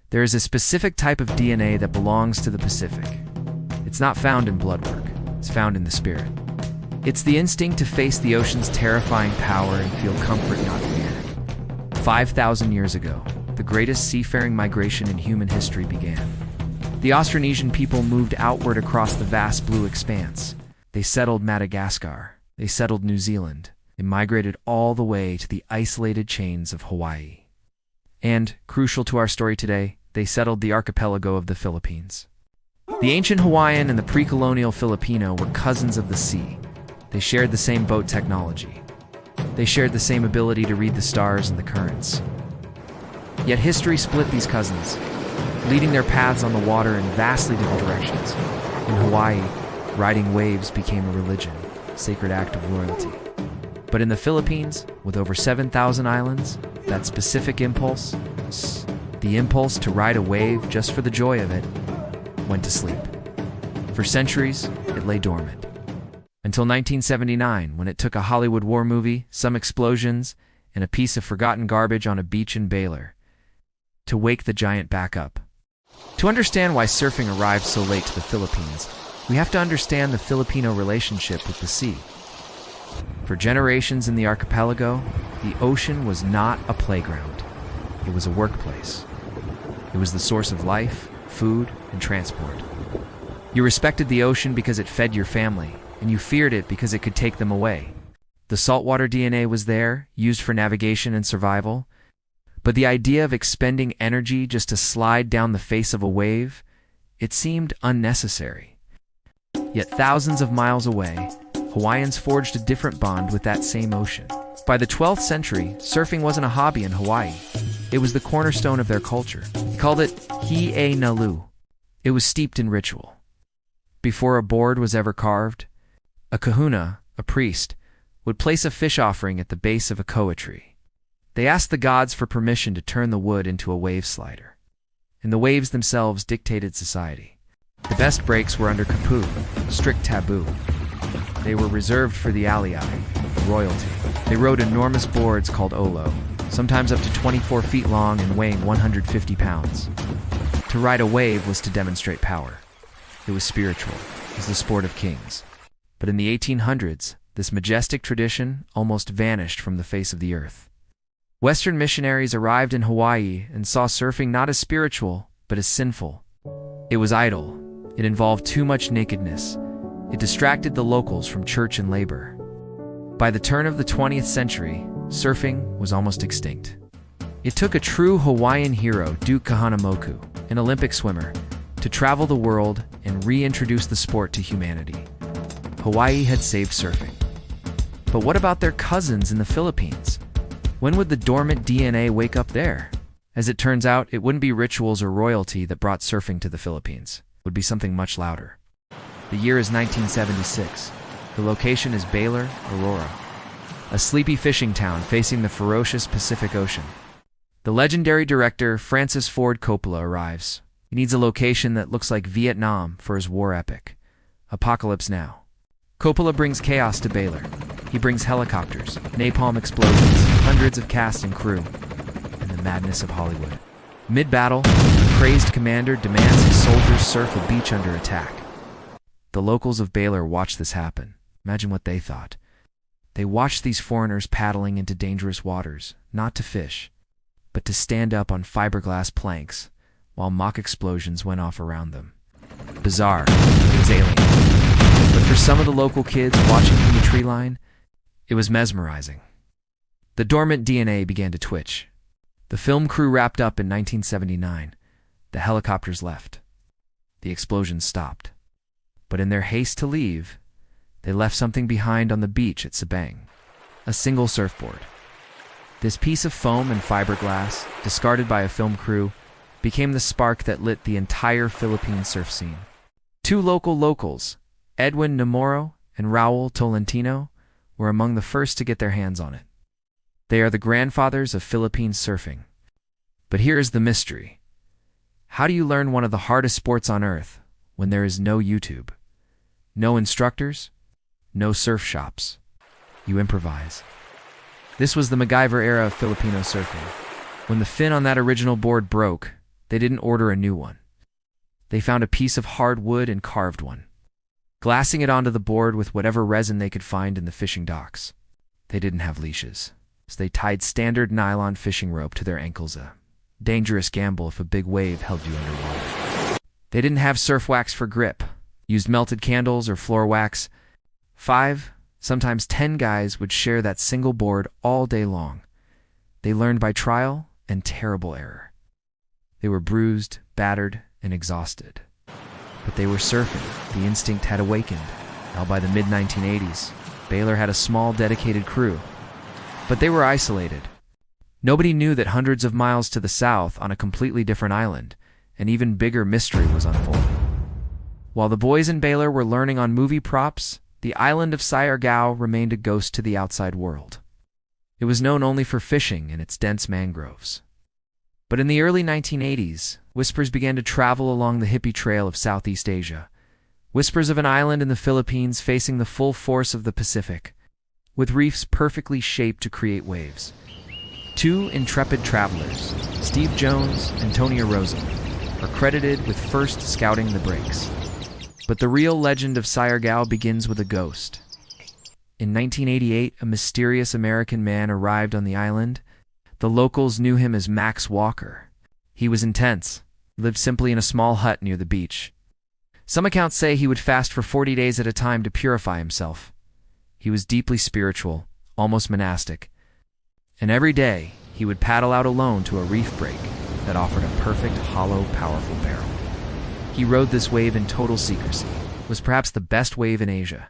There is a specific type of DNA that belongs to the Pacific. It's not found in blood work, it's found in the spirit. It's the instinct to face the ocean's terrifying power and feel comfort, not fear. 5,000 years ago, the greatest seafaring migration in human history began. The Austronesian people moved outward across the vast blue expanse. They settled Madagascar. They settled New Zealand. They migrated all the way to the isolated chains of Hawaii. And, crucial to our story today, they settled the archipelago of the Philippines. The ancient Hawaiian and the pre-colonial Filipino were cousins of the sea. They shared the same boat technology. They shared the same ability to read the stars and the currents. Yet history split these cousins, leading their paths on the water in vastly different directions. In Hawaii, riding waves became a religion, a sacred act of loyalty. But in the Philippines, with over 7,000 islands, that specific impulse, the impulse to ride a wave just for the joy of it, went to sleep. For centuries, it lay dormant. Until 1979, when it took a Hollywood war movie, some explosions, and a piece of forgotten garbage on a beach in Baylor to wake the giant back up. To understand why surfing arrived so late to the Philippines, we have to understand the Filipino relationship with the sea. For generations in the archipelago, the ocean was not a playground. It was a workplace. It was the source of life, food, and transport. You respected the ocean because it fed your family, and you feared it because it could take them away. The saltwater DNA was there, used for navigation and survival, but the idea of expending energy just to slide down the face of a wave, it seemed unnecessary. Yet thousands of miles away, Hawaiians forged a different bond with that same ocean. By the 12th century, surfing wasn't a hobby in Hawaii. It was the cornerstone of their culture. They called it He'e Nalu. It was steeped in ritual. Before a board was ever carved, a kahuna, a priest, would place a fish offering at the base of a koa tree. They asked the gods for permission to turn the wood into a wave slider. And the waves themselves dictated society. The best breaks were under kapu, strict taboo. They were reserved for the alii, royalty. They rode enormous boards called olo, sometimes up to 24 feet long and weighing 150 pounds. To ride a wave was to demonstrate power. It was spiritual. It was the sport of kings. But in the 1800s, this majestic tradition almost vanished from the face of the earth. Western missionaries arrived in Hawaii and saw surfing not as spiritual, but as sinful. It was idle. It involved too much nakedness. It distracted the locals from church and labor. By the turn of the 20th century, surfing was almost extinct. It took a true Hawaiian hero, Duke Kahanamoku, an Olympic swimmer, to travel the world and reintroduce the sport to humanity. Hawaii had saved surfing. But what about their cousins in the Philippines? When would the dormant DNA wake up there? As it turns out, it wouldn't be rituals or royalty that brought surfing to the Philippines. It would be something much louder. The year is 1976. The location is Baylor, Aurora, a sleepy fishing town facing the ferocious Pacific Ocean. The legendary director Francis Ford Coppola arrives. He needs a location that looks like Vietnam for his war epic, Apocalypse Now. Coppola brings chaos to Baylor. He brings helicopters, napalm explosions, hundreds of cast and crew, and the madness of Hollywood. Mid-battle, the crazed commander demands his soldiers surf a beach under attack. The locals of Baylor watch this happen. Imagine what they thought. They watched these foreigners paddling into dangerous waters, not to fish, but to stand up on fiberglass planks while mock explosions went off around them. Bizarre. It was alien. But for some of the local kids watching from the tree line, it was mesmerizing. The dormant DNA began to twitch. The film crew wrapped up in 1979. The helicopters left. The explosions stopped. But in their haste to leave, they left something behind on the beach at Sabang. A single surfboard. This piece of foam and fiberglass, discarded by a film crew, became the spark that lit the entire Philippine surf scene. Two locals, Edwin Namoro and Raul Tolentino, were among the first to get their hands on it. They are the grandfathers of Philippine surfing. But here is the mystery. How do you learn one of the hardest sports on earth when there is no YouTube? No instructors? No surf shops. You improvise. This was the MacGyver era of Filipino surfing. When the fin on that original board broke, They didn't order a new one. They found a piece of hard wood and carved one, glassing it onto the board with whatever resin they could find in the fishing docks. They didn't have leashes, so they tied standard nylon fishing rope to their ankles, a dangerous gamble if a big wave held you underwater. They didn't have surf wax for grip, used melted candles or floor wax. 5, sometimes 10 guys would share that single board all day long. They learned by trial and terrible error. They were bruised, battered, and exhausted. But they were surfing. The instinct had awakened. Now by the mid-1980s, Baylor had a small, dedicated crew. But they were isolated. Nobody knew that hundreds of miles to the south, on a completely different island, an even bigger mystery was unfolding. While the boys in Baylor were learning on movie props, the island of Siargao remained a ghost to the outside world. It was known only for fishing and its dense mangroves. But in the early 1980s, whispers began to travel along the hippie trail of Southeast Asia. Whispers of an island in the Philippines facing the full force of the Pacific, with reefs perfectly shaped to create waves. 2 intrepid travelers, Steve Jones and Tony Rosa, are credited with first scouting the breaks. But the real legend of Siargao begins with a ghost. In 1988, a mysterious American man arrived on the island. The locals knew him as Max Walker. He was intense, lived simply in a small hut near the beach. Some accounts say he would fast for 40 days at a time to purify himself. He was deeply spiritual, almost monastic. And every day, he would paddle out alone to a reef break that offered a perfect, hollow, powerful barrel. He rode this wave in total secrecy. It was perhaps the best wave in Asia.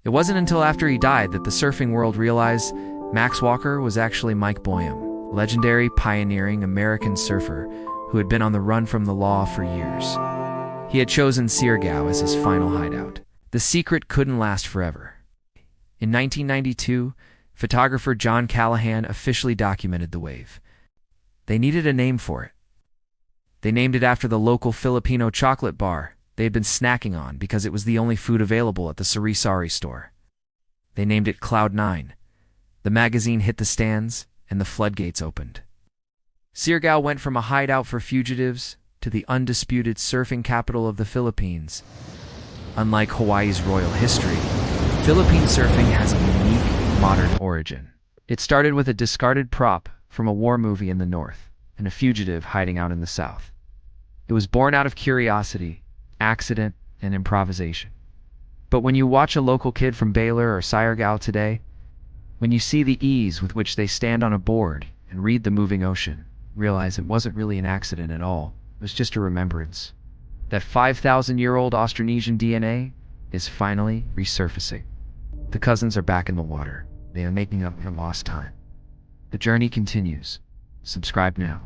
It wasn't until after he died that the surfing world realized Max Walker was actually Mike Boyum, legendary, pioneering American surfer who had been on the run from the law for years. He had chosen Siargao as his final hideout. The secret couldn't last forever. In 1992, photographer John Callahan officially documented the wave. They needed a name for it. They named it after the local Filipino chocolate bar they had been snacking on because it was the only food available at the sari-sari store. They named it Cloud 9. The magazine hit the stands, and the floodgates opened. Siargao went from a hideout for fugitives to the undisputed surfing capital of the Philippines. Unlike Hawaii's royal history, Philippine surfing has a unique, modern origin. It started with a discarded prop from a war movie in the north and a fugitive hiding out in the south. It was born out of curiosity, accident, and improvisation. But when you watch a local kid from Baylor or Siargao today, when you see the ease with which they stand on a board and read the moving ocean, realize it wasn't really an accident at all. It was just a remembrance. That 5,000-year-old Austronesian DNA is finally resurfacing. The cousins are back in the water. They are making up for lost time. The journey continues. Subscribe now.